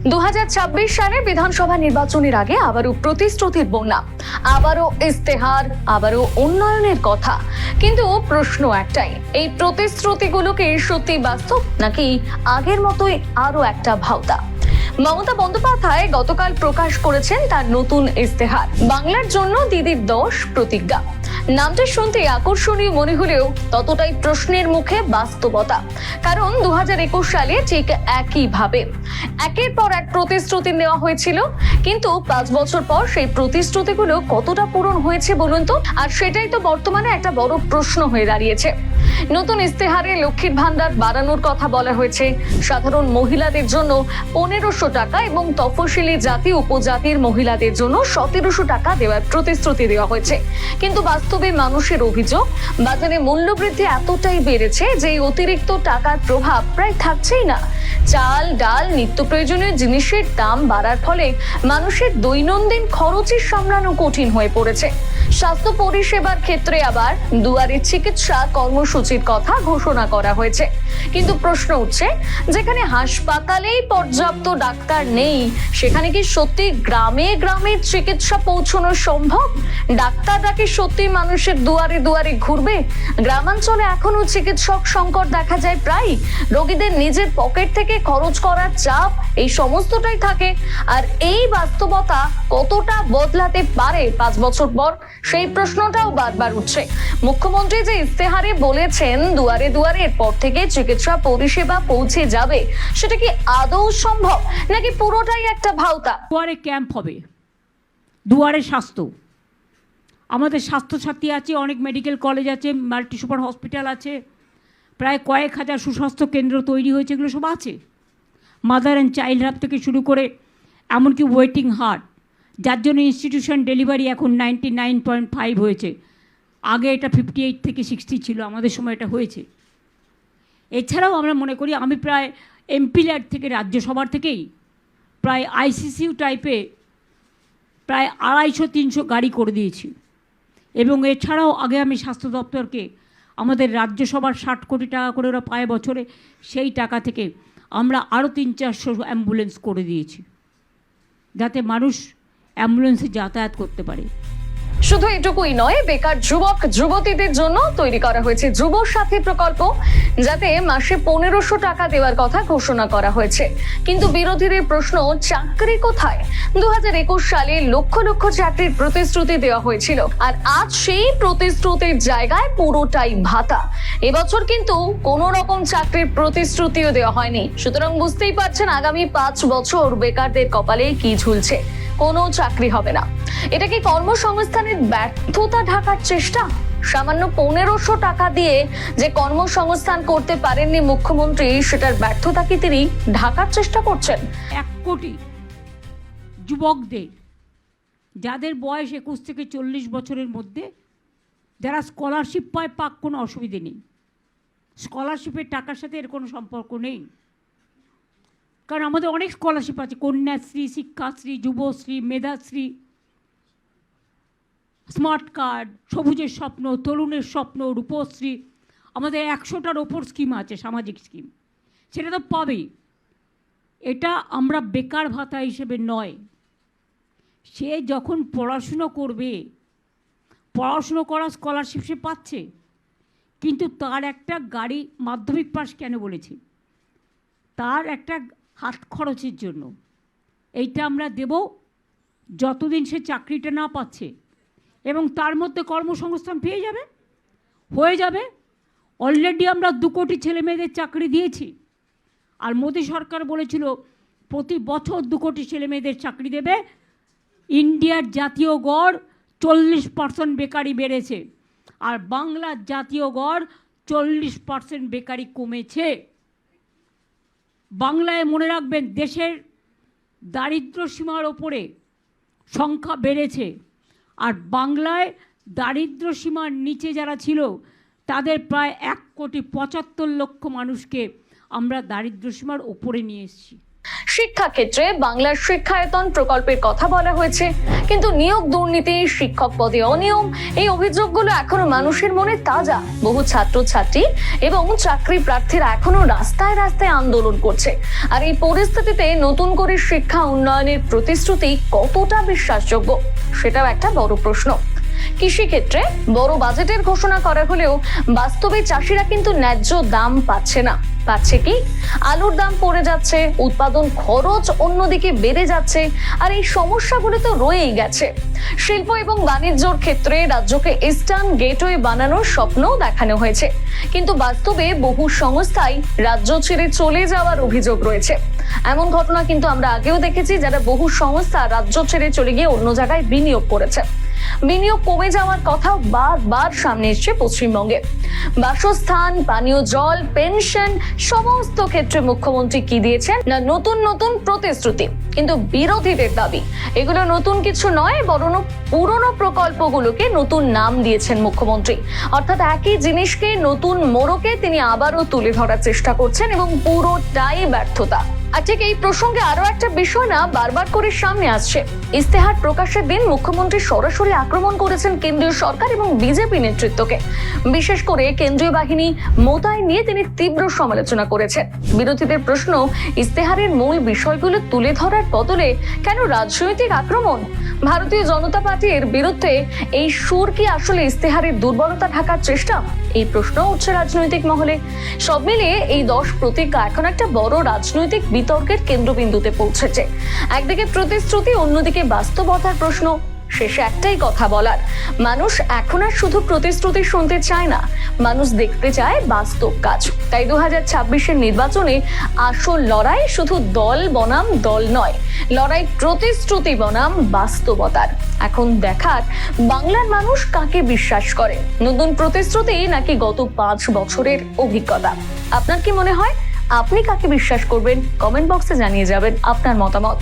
2026 সালে বিধানসভা নির্বাচনের আগে আবারও প্রতিশ্রুতির বন্যা, আবারও ইস্তেহার, আবারও উন্নয়নের কথা। কিন্তু প্রশ্ন একটাই, এই প্রতিশ্রুতিগুলোকে সত্যি বাস্তব নাকি আগের মতোই আরো একটা ভাওতা? মমতা বন্দ্যোপাধ্যায় গতকাল প্রকাশ করেছেন তার নতুন ইস্তেহার, বাংলার জন্য দিদির 10 প্রতিজ্ঞা। নামটা শুনতে আকর্ষণীয় মনে হলেও ততটাই প্রশ্নের মুখে বাস্তবতা। কারণ 2021 সালে ঠিক একইভাবে একের পর এক প্রতিশ্রুতি নেওয়া হয়েছিল, কিন্তু 5 বছর পর সেই প্রতিশ্রুতিগুলো কতটা পূরণ হয়েছে বলুন তো? আর সেটাই তো বর্তমানে একটা বড় প্রশ্ন হয়ে দাঁড়িয়েছে। নতুন ইস্তেহারে লক্ষ্মীর ভান্ডার বাড়ানোর কথা বলা হয়েছে, সাধারণ মহিলাদের জন্য 1500 টাকা এবং তফসিলি জাতি উপজাতির মহিলাদের জন্য 1700 টাকা দেওয়ার প্রতিশ্রুতি দেওয়া হয়েছে। কিন্তু বাস্তবে মানুষের অভিযোগ, বাজারে মূল্যবৃদ্ধি এতটাই বেড়েছে যে এই অতিরিক্ত টাকার প্রভাব প্রায় থাকছেই না। চাল, ডাল, নিত্য প্রয়োজনীয় জিনিসের দাম বাড়ার ফলে মানুষের দৈনন্দিন খরচের সামলানো কঠিন হয়ে পড়েছে। স্বাস্থ্য পরিষেবার ক্ষেত্রে আবার দুয়ারে চিকিৎসা কর্মসূচির কথা ঘোষণা করা হয়েছে। কিন্তু প্রশ্ন উঠছে, যেখানে হাসপাতালেই পর্যাপ্ত ডাক্তার নেই, সেখানে কি সত্যি গ্রামে গ্রামে চিকিৎসা পৌঁছানো সম্ভব? ডাক্তাররা কি সত্যি মানুষের দুয়ারে দুয়ারে ঘুরবে? গ্রামাঞ্চলে এখনো চিকিৎসক সংকট দেখা যায় প্রায়। রোগীদের নিজের পকেট থেকে খরচ করার চাপ, এই সমস্তটাই থাকে। আর এই বাস্তবতা কতটা বদলাতে পারে 5 বছর পর, সেই প্রশ্নটাও বারবার উঠছে। মুখ্যমন্ত্রী যে ইস্তেহারে বলেছেন দুয়ারে দুয়ারে এরপর থেকে চিকিৎসা পরিষেবা পৌঁছে যাবে, সেটা কি আদৌ সম্ভব নাকি পুরোটাই একটা ভাওতা? দুয়ারে ক্যাম্প হবে, দুয়ারে স্বাস্থ্য, আমাদের স্বাস্থ্যসাথী আছে, অনেক মেডিকেল কলেজ আছে, মাল্টি সুপার হসপিটাল আছে, প্রায় কয়েক হাজার সুস্বাস্থ্য কেন্দ্র তৈরি হয়েছে, এগুলো সব আছে। মাদার অ্যান্ড চাইল্ড হাব থেকে শুরু করে এমনকি ওয়েটিং হার্ট, যার জন্য ইনস্টিটিউশন ডেলিভারি এখন 99.5 হয়েছে। আগে এটা 58 থেকে 60 ছিল, আমাদের সময় এটা হয়েছে। এছাড়াও আমরা মনে করি, আমি প্রায় এমপি ল্যাড থেকে, রাজ্যসভার থেকেই প্রায় আইসিসিউ টাইপে প্রায় 250-300 গাড়ি করে দিয়েছি। এবং এছাড়াও আগে আমি স্বাস্থ্য দপ্তরকে আমাদের রাজ্যসভার 60 কোটি টাকা করে ওরা পায় বছরে, সেই টাকা থেকে আমরা আরও 300-400 অ্যাম্বুলেন্স করে দিয়েছি, যাতে মানুষ অ্যাম্বুলেন্সে যাতায়াত করতে পারে। শুধু এটুকুই নয়, বেকার যুবক যুবতীদের জন্য তৈরি করা হয়েছে যুব সাথী প্রকল্প, যাতে মাসে 1500 টাকা দেওয়ার কথা ঘোষণা করা হয়েছে। কিন্তু বিরোধীদের প্রশ্ন, চাকরি কোথায়? 2021 সালে লক্ষ লক্ষ চাকরির প্রতিশ্রুতি দেওয়া হয়েছিল, আর আজ সেই প্রতিশ্রুতির জায়গায় পুরোটাই ভাতা। এবছর কিন্তু কোনো রকম চাকরির প্রতিশ্রুতিও দেওয়া হয়নি। সুতরাং বুঝতেই পারছেন আগামী 5 বছর বেকারদের কপালে কি ঝুলছে। কোনো চাকরি হবে না। এটা কি কর্মসংস্থানের ব্যর্থতা ঢাকার চেষ্টা? সামান্য 1500 টাকা দিয়ে যে কর্মসংস্থান করতে পারেননি মুখ্যমন্ত্রী, সেটার ব্যর্থতা কি তিনি ঢাকার চেষ্টা করছেন? 1 কোটি যুবকদের, যাদের বয়স 21 থেকে 40 বছরের মধ্যে, যারা স্কলারশিপ পায়, পাক, কোনো অসুবিধে নেই। স্কলারশিপের টাকার সাথে এর কোনো সম্পর্ক নেই, কারণ আমাদের অনেক স্কলারশিপ আছে, কন্যাশ্রী, শিক্ষাশ্রী, যুবশ্রী, মেধাশ্রী, স্মার্ট কার্ড, সবুজের স্বপ্ন, তরুণের স্বপ্ন, রূপশ্রী, আমাদের 100টার ওপর স্কিম আছে, সামাজিক স্কিম, সেটা তো পাবেই। এটা আমরা বেকার ভাতা হিসেবে নয়। সে যখন পড়াশুনো করবে, পড়াশুনো করা স্কলারশিপ সে পাচ্ছে, কিন্তু তার একটা গাড়ি, মাধ্যমিক পাস কেন বলেছি, তার একটা হাত খরচের জন্য এইটা আমরা দেব যতদিন সে চাকরিটা না পাচ্ছে, এবং তার মধ্যে কর্মসংস্থান পেয়ে যাবে, হয়ে যাবে। অলরেডি আমরা 2 কোটি ছেলে মেয়েদের চাকরি দিয়েছি, আর মোদী সরকার বলেছিল প্রতি বছর 2 কোটি ছেলে মেয়েদের চাকরি দেবে। ইন্ডিয়ার জাতীয় গড় 40% বেকারি বেড়েছে, আর বাংলার জাতীয় গড় 40% বেকারি কমেছে। বাংলায় মনে রাখবেন, দেশের দারিদ্র্য সীমার ওপরে সংখ্যা বেড়েছে, আর বাংলায় দারিদ্র্য সীমার নিচে যারা ছিল তাদের প্রায় 1,75,00,000 মানুষকে আমরা দারিদ্র্য সীমার ওপরে নিয়ে এসেছি। শিক্ষাক্ষেত্রে বাংলার শিক্ষায়তন প্রকল্পের কথা বলা হয়েছে, কিন্তু নিয়োগ দুর্নীতি, শিক্ষক পদে অনিয়ম, এই অভিযোগগুলো এখনো মানুষের মনে তাজা। বহু ছাত্রছাত্রী এবং চাকরি প্রার্থীরা এখনো রাস্তায় রাস্তায় আন্দোলন করছে। আর এই পরিস্থিতিতে নতুন করে শিক্ষা উন্নয়নের প্রতিশ্রুতি কতটা বিশ্বাসযোগ্য, সেটাও একটা বড় প্রশ্ন। কৃষিক্ষেত্রে বড় বাজেটের ঘোষণা করা হলেও বাস্তবে চাষিরা কিন্তু ন্যায্য দাম পাচ্ছে না। পাচ্ছে কি? আলুর দাম পড়ে যাচ্ছে, উৎপাদন খরচ অন্যদিকে বেড়ে যাচ্ছে, আর এই সমস্যাগুলো তো রয়েই গেছে। শিল্প এবং বাণিজ্যর ক্ষেত্রে রাজ্যকে ইস্টার্ন গেটওয়ে বানানোর স্বপ্ন দেখানো হয়েছে, কিন্তু বাস্তবে বহু সংস্থাই রাজ্য ছেড়ে চলে যাওয়ার অভিযোগ রয়েছে। এমন ঘটনা কিন্তু আমরা আগেও দেখেছি, যারা বহু সংস্থা রাজ্য ছেড়ে চলে গিয়ে অন্য জায়গায় বিনিয়োগ করেছে। বিনিয়োগ কমে যাওয়ার কথাও বারবার সামনে এসছে পশ্চিমবঙ্গে। বাসস্থান, পানীয় জল, পেনশন, সমস্ত ক্ষেত্রে মুখ্যমন্ত্রী কি দিয়েছেন না নতুন নতুন প্রতিশ্রুতি, কিন্তু বিরোধীদের দাবি এগুলো নতুন কিছু নয়, বরং পুরনো প্রকল্পগুলোকে নতুন নাম দিয়েছেন মুখ্যমন্ত্রী। অর্থাৎ একই জিনিসকে নতুন মোড়কে তিনি আবারও তুলে ধরার চেষ্টা করছেন এবং পুরোটাই ব্যর্থতা। আর ঠিক এই প্রসঙ্গে আরো একটা বিষয় না বারবার করে সামনে আসছে। ইস্তেহার প্রকাশের দিন মুখ্যমন্ত্রী সরাসরি আক্রমণ করেছেন কেন্দ্রীয় সরকার এবং বিজেপি নেতৃত্বকে। বিশেষ করে কেন্দ্রীয় বাহিনী মোতায়েন নিয়ে তিনি তীব্র সমালোচনা করেছেন। বিরোধীদের প্রশ্ন, ইস্তেহারের মূল বিষয়গুলো তুলে ধরার বদলে কেন রাজনৈতিক আক্রমণ? ভারতীয় জনতা পার্টির বিরুদ্ধে এই সুর কি আসলে ইস্তেহারের দুর্বলতা ঢাকার চেষ্টা? এই প্রশ্ন উঠছে রাজনৈতিক মহলে। সব মিলিয়ে এই 10 প্রতিজ্ঞা এখন একটা বড় রাজনৈতিক বিতর্কের কেন্দ্রবিন্দুতে পৌঁছেছে। একদিকে প্রতিশ্রুতি, অন্যদিকে বাস্তবতার প্রশ্ন। শেষে একটাই কথা বলার, মানুষ এখন আর শুধু প্রতিশ্রুতি শুনতে চায় না, মানুষ দেখতে চায় বাস্তব কাজ। তাই 2026-এর নির্বাচনে আসল লড়াই শুধু দল বনাম দল নয়, লড়াই প্রতিশ্রুতি বনাম বাস্তবতার। এখন দেখার বাংলার মানুষ কাকে বিশ্বাস করে, নতুন প্রতিশ্রুতি নাকি গত 5 বছরের অভিজ্ঞতা। আপনার কি মনে হয়, আপনি কাকে বিশ্বাস করবেন? কমেন্ট বক্সে জানিয়ে যাবেন আপনার মতামত।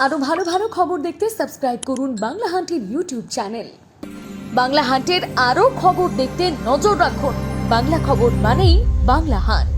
আরো ভালো ভালো খবর দেখতে সাবস্ক্রাইব করুন বাংলা হান্টের ইউটিউব চ্যানেল। বাংলা হান্টের আরো খবর দেখতে নজর রাখুন। বাংলা খবর মানেই বাংলা হান্ট।